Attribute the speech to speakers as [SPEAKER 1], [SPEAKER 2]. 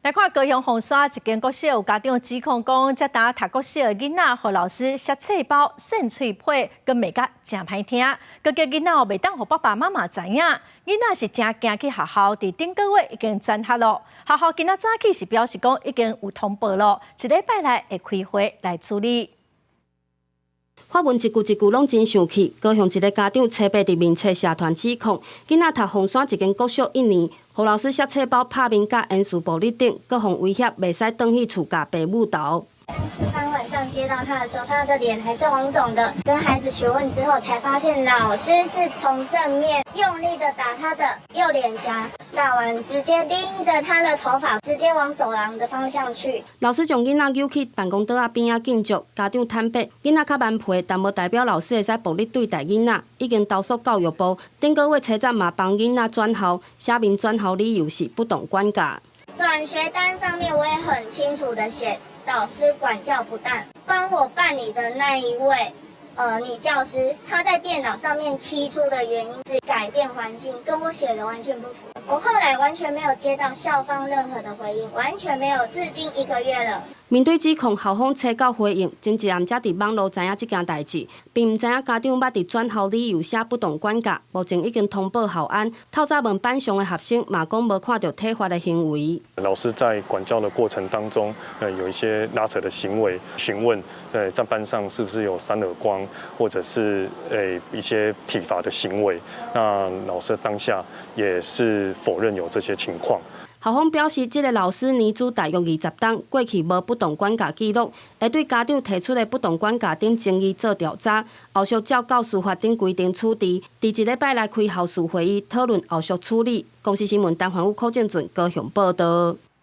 [SPEAKER 1] 来看高雄凤山一间国小有家长指控讲，遮打读国小的囡仔，互老师写册包、扇喙皮，佮骂甲真歹听，佮叫囡仔袂当互爸爸妈妈知影。囡仔是真惊去学校，伫顶个月已经转学咯。学校今仔早起是表示讲已经有通报咯，一礼拜内会开会来处理。
[SPEAKER 2] 发文一句一句拢真生气。高雄一个家长七八伫面册社团指控，囡仔读凤山一间国小1年，互老师写册包、拍面甲演示暴力等，各项威胁袂使回去厝甲爸母斗。
[SPEAKER 3] 当晚上接到他的时候，他的脸还是红肿的。跟孩子询问之后，才发现老师是从正面用力的打他的右脸颊，打完直接拎着他的头发，直接往走廊的方向去。
[SPEAKER 2] 老师将囡仔扭去办公桌仔边仔敬祝，家长坦白，囡仔较蛮皮，但无代表老师会使暴力对待囡仔，已经投诉教育部。顶个月车站嘛帮囡仔转校，写明转校理由是不懂管教。
[SPEAKER 3] 转学单上面我也很清楚的写。 老师管教不当，帮我办理的那一位女教师，她在电脑上面提出的原因是改变环境，跟我写的完全不符。我后来完全没有接到校方任何的回应，完全没有，至今1个月了。
[SPEAKER 2] 面对指控，校方催告回应，前一暗才伫网络知影这件代志，并唔知影家长捌伫转校理由写不懂管教，目前已经通报校安。透早问班上的学生，嘛讲无看到体罚的行为。
[SPEAKER 4] 老师在管教的过程当中，有一些拉扯的行为，询问，在班上是不是有扇耳光，或者是一些体罚的行为。那老师当下也是否认有这些情况。
[SPEAKER 2] 校方表示，这个老师年资大约20档，过去无不当管教记录，会对家长提出的不当管教等争议做调查，后续照教师法等规定处置。伫1礼拜内开校事会议讨论后续处理。公司新闻陈焕武、柯建俊高雄报道。